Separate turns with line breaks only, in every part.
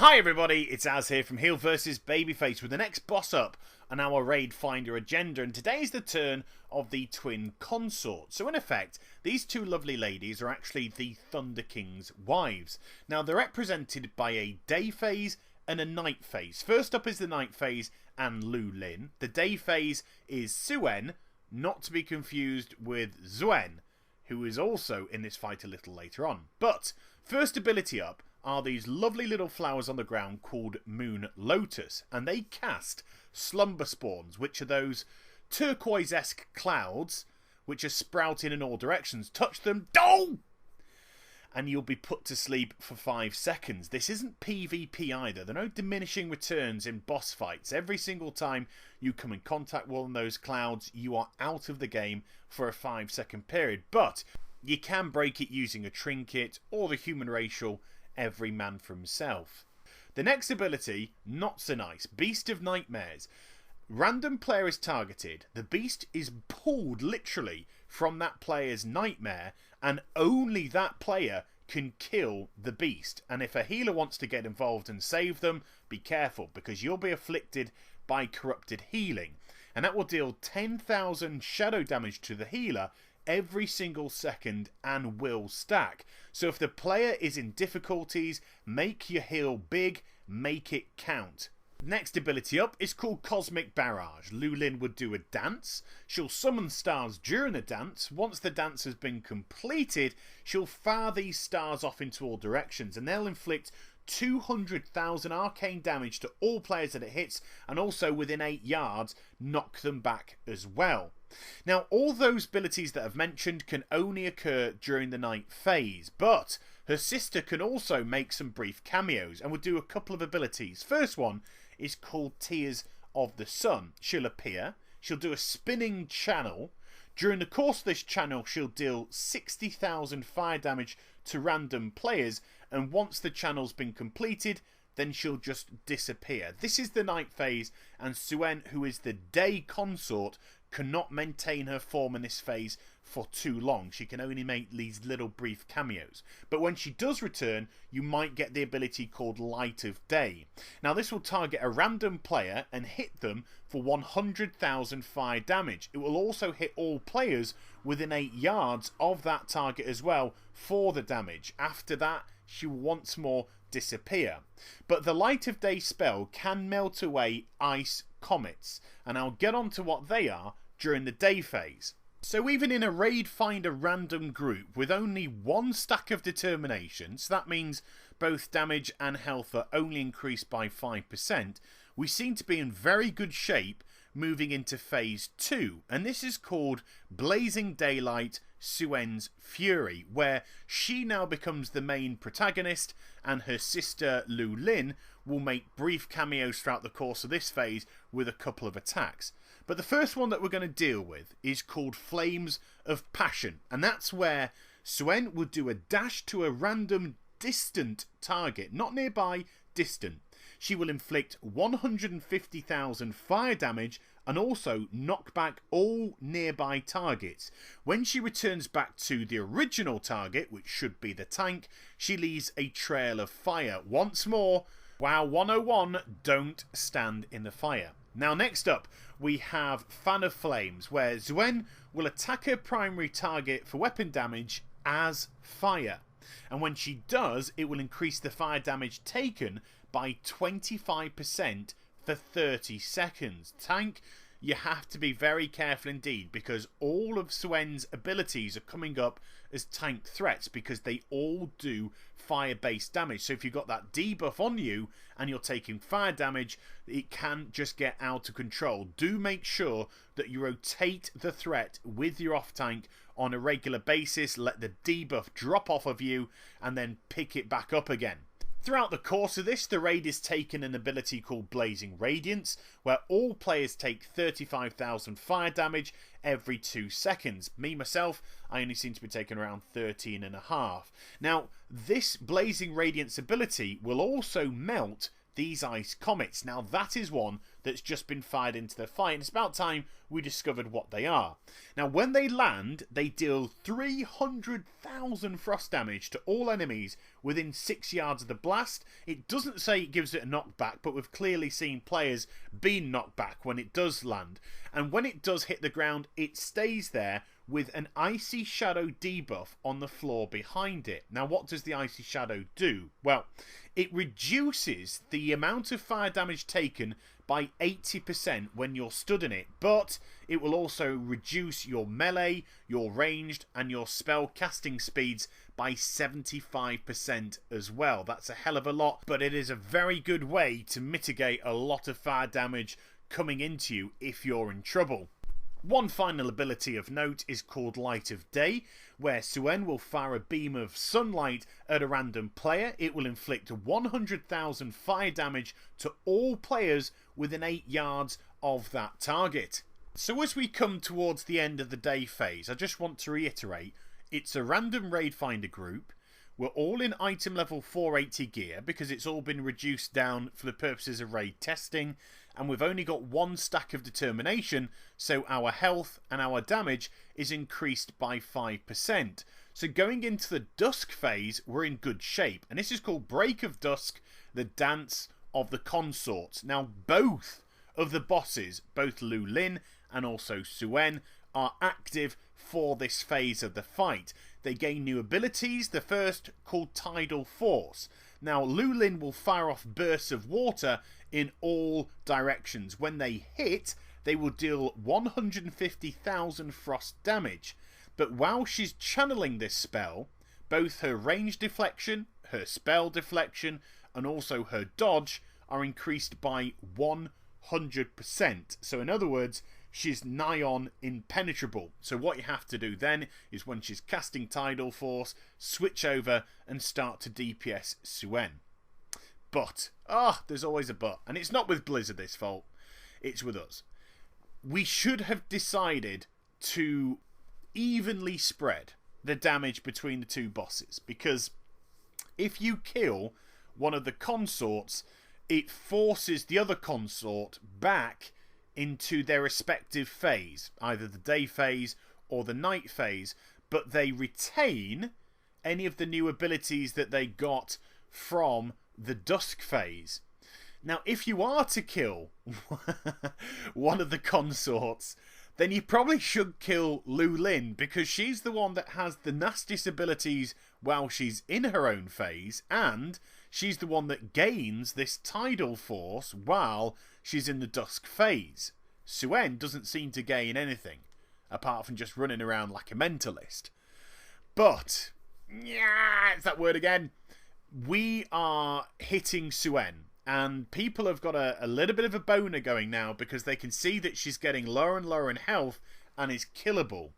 Hi everybody, it's Az here from Heal vs Babyface with the next boss up on our Raid Finder agenda, and today is the turn of the twin consorts. So in effect, these two lovely ladies are actually the Thunder King's wives. Now they're represented by a day phase and a night phase. First up is the night phase and Lu Lin. The day phase is Suen, not to be confused with Zuen, who is also in this fight a little later on. But first ability up are these lovely little flowers on the ground called Moon Lotus, and they cast slumber spawns, which are those turquoise-esque clouds which are sprouting in all directions. Touch them, and you'll be put to sleep for 5 seconds. This isn't PvP either. There are no diminishing returns in boss fights. Every single time you come in contact with one of those clouds, you are out of the game for a 5-second period. But you can break it using a trinket or the human racial every man for himself. The next ability, not so nice. Beast of Nightmares. Random player is targeted. The beast is pulled literally from that player's nightmare, and only that player can kill the beast. And if a healer wants to get involved and save them, be careful, because you'll be afflicted by corrupted healing, and that will deal 10,000 shadow damage to the healer every single second and will stack. So if the player is in difficulties, make your heal big, make it count. Next ability up is called Cosmic Barrage. Lu Lin would do a dance. She'll summon stars during the dance. Once the dance has been completed, she'll fire these stars off into all directions, and they'll inflict 200,000 arcane damage to all players that it hits, and also within 8 yards knock them back as well. Now all those abilities that I've mentioned can only occur during the night phase, but her sister can also make some brief cameos and will do a couple of abilities. First one is called Tears of the Sun. She'll appear, she'll do a spinning channel. During the course of this channel, she'll deal 60,000 fire damage to random players, and once the channel's been completed, then she'll just disappear. This is the night phase, and Suen, who is the day consort, cannot maintain her form in this phase for too long. She can only make these little brief cameos. But when she does return, you might get the ability called Light of Day. Now this will target a random player and hit them for 100,000 fire damage. It will also hit all players within 8 yards of that target as well for the damage. After that, she will once more disappear. But the Light of Day spell can melt away ice comets, and I'll get on to what they are during the day phase. So even in a Raid Finder random group with only 1 stack of determination, so that means both damage and health are only increased by 5%, we seem to be in very good shape moving into phase 2, and this is called Blazing Daylight Suen's Fury, where she now becomes the main protagonist, and her sister Lu Lin will make brief cameos throughout the course of this phase with a couple of attacks. But the first one that we're going to deal with is called Flames of Passion, and that's where Suen will do a dash to a random distant target, not nearby, distant. She will inflict 150,000 fire damage and also knock back all nearby targets. When she returns back to the original target, which should be the tank, she leaves a trail of fire. Once more, WoW 101, don't stand in the fire. Now next up, we have Fan of Flames, where Zuen will attack her primary target for weapon damage as fire. And when she does, it will increase the fire damage taken by 25% for 30 seconds. Tank, you have to be very careful indeed, because all of Suen's abilities are coming up as tank threats, because they all do fire-based damage. So if you've got that debuff on you and you're taking fire damage, it can just get out of control. Do make sure that you rotate the threat with your off-tank on a regular basis. Let the debuff drop off of you and then pick it back up again. Throughout the course of this, the raid is taken an ability called Blazing Radiance, where all players take 35,000 fire damage every 2 seconds. Me, myself, I only seem to be taking around 13.5. Now, this Blazing Radiance ability will also melt these ice comets. Now, that is one that's just been fired into the fight, and it's about time we discovered what they are. Now, when they land, they deal 300,000 frost damage to all enemies within 6 yards of the blast. It doesn't say it gives it a knockback, but we've clearly seen players being knocked back when it does land. And when it does hit the ground, it stays there with an Icy Shadow debuff on the floor behind it. Now, what does the Icy Shadow do? Well, it reduces the amount of fire damage taken by 80% when you're stood in it, but it will also reduce your melee, your ranged, and your spell casting speeds by 75% as well. That's a hell of a lot, but it is a very good way to mitigate a lot of fire damage coming into you if you're in trouble. One final ability of note is called Light of Day, where Suen will fire a beam of sunlight at a random player. It will inflict 100,000 fire damage to all players within 8 yards of that target. So as we come towards the end of the day phase, I just want to reiterate, it's a random raid finder group. We're all in item level 480 gear because it's all been reduced down for the purposes of raid testing, and we've only got one stack of determination, so our health and our damage is increased by 5%. So going into the Dusk phase, we're in good shape, and this is called Break of Dusk, the Dance of the Consorts. Now, both of the bosses, both Lu Lin and also Suen, are active for this phase of the fight. They gain new abilities, the first called Tidal Force. Now, Lu Lin will fire off bursts of water in all directions. When they hit, they will deal 150,000 frost damage. But while she's channeling this spell, both her range deflection, her spell deflection, and also her dodge are increased by 100%. So in other words, she's nigh on impenetrable. So what you have to do then is when she's casting Tidal Force, switch over and start to DPS Suen. But, there's always a but. And it's not with Blizzard this fault, it's with us. We should have decided to evenly spread the damage between the two bosses, because if you kill one of the consorts, it forces the other consort back into their respective phase, either the day phase or the night phase, but they retain any of the new abilities that they got from the Dusk phase. Now, if you are to kill one of the consorts, then you probably should kill Lu Lin, because she's the one that has the nastiest abilities while she's in her own phase, and she's the one that gains this Tidal Force while she's in the Dusk phase. Suen doesn't seem to gain anything, apart from just running around like a mentalist. But, yeah, it's that word again. We are hitting Suen, and people have got a little bit of a boner going now because they can see that she's getting lower and lower in health and is killable.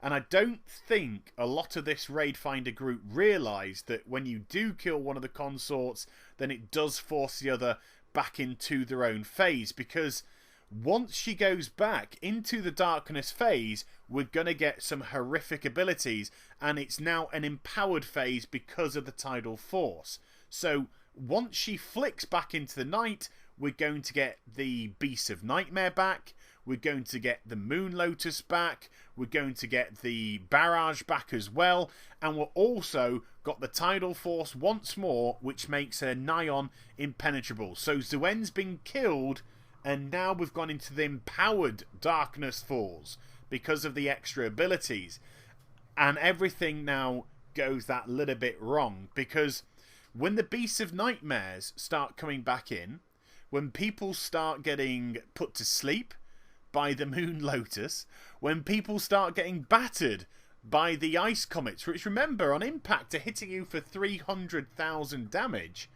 And I don't think a lot of this raid finder group realise that when you do kill one of the consorts, then it does force the other back into their own phase, because once she goes back into the darkness phase, we're going to get some horrific abilities, and it's now an empowered phase because of the Tidal Force. So once she flicks back into the night, we're going to get the Beast of Nightmare back, we're going to get the Moon Lotus back, we're going to get the Barrage back as well, and we're also got the Tidal Force once more, which makes her nigh on impenetrable. So Suen's been killed, and now we've gone into the empowered Darkness Falls because of the extra abilities. And everything now goes that little bit wrong, because when the Beasts of Nightmares start coming back in, when people start getting put to sleep by the Moon Lotus, when people start getting battered by the Ice Comets, which, remember, on impact are hitting you for 300,000 damage,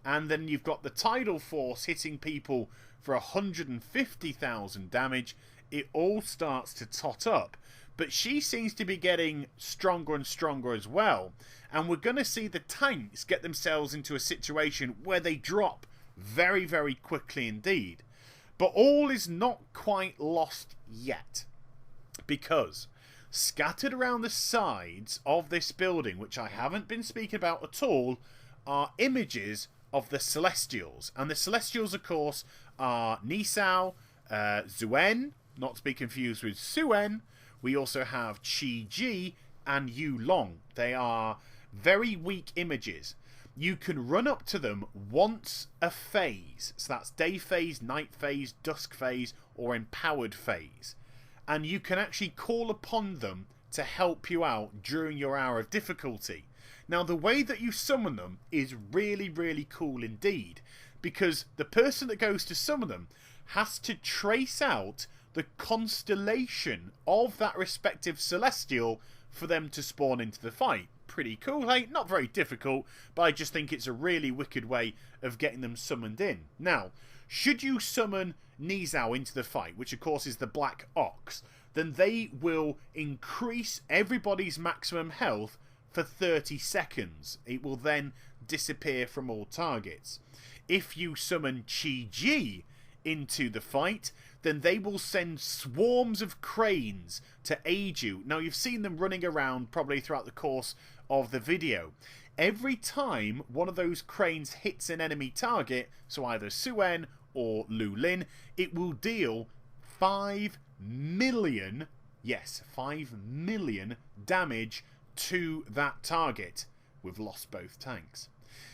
and then you've got the Tidal Force hitting people for 150,000 damage, it all starts to tot up. But she seems to be getting stronger and stronger as well, and we're going to see the tanks get themselves into a situation where they drop very, very quickly indeed. But all is not quite lost yet, because scattered around the sides of this building, which I haven't been speaking about at all, are images of the Celestials. And the Celestials, of course, are Nisao, Zuen, not to be confused with Suen. We also have Chi-Ji and Yu Long. They are very weak images. You can run up to them once a phase. So that's day phase, night phase, dusk phase, or empowered phase. And you can actually call upon them to help you out during your hour of difficulty. Now, the way that you summon them is really, really cool indeed, because the person that goes to summon them has to trace out the constellation of that respective celestial for them to spawn into the fight. Pretty cool, hey? Not very difficult, but I just think it's a really wicked way of getting them summoned in. Now, should you summon Nizao into the fight, which of course is the Black Ox, then they will increase everybody's maximum health for 30 seconds. It will then disappear from all targets. If you summon Chi-Ji into the fight, then they will send swarms of cranes to aid you. Now, you've seen them running around probably throughout the course of the video. Every time one of those cranes hits an enemy target, so either Suen or Lu Lin, it will deal 5 million, yes, 5 million damage to that target. We've lost both tanks.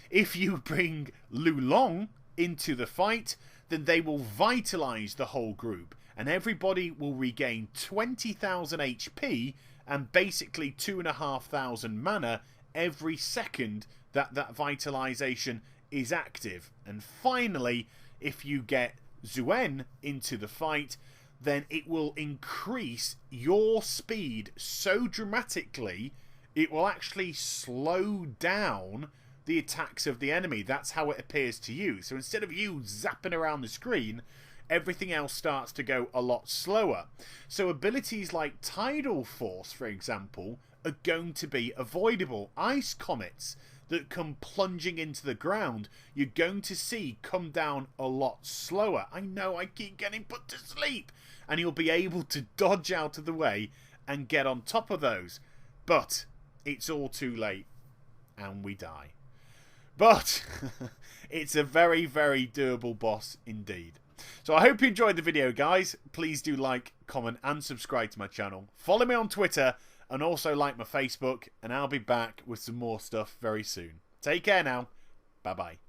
If you bring Lu Long into the fight, then they will vitalize the whole group, and everybody will regain 20,000 HP and basically 2,500 mana every second that vitalization is active. And finally, if you get Zuen into the fight, then it will increase your speed so dramatically it will actually slow down the attacks of the enemy. That's how it appears to you. So instead of you zapping around the screen, everything else starts to go a lot slower. So abilities like Tidal Force, for example, are going to be avoidable. Ice comets that come plunging into the ground, you're going to see come down a lot slower. I know, I keep getting put to sleep. And you'll be able to dodge out of the way and get on top of those. But it's all too late, and we die. But it's a very, very doable boss indeed. So I hope you enjoyed the video, guys. Please do like, comment, and subscribe to my channel. Follow me on Twitter, and also like my Facebook, and I'll be back with some more stuff very soon. Take care now. Bye-bye.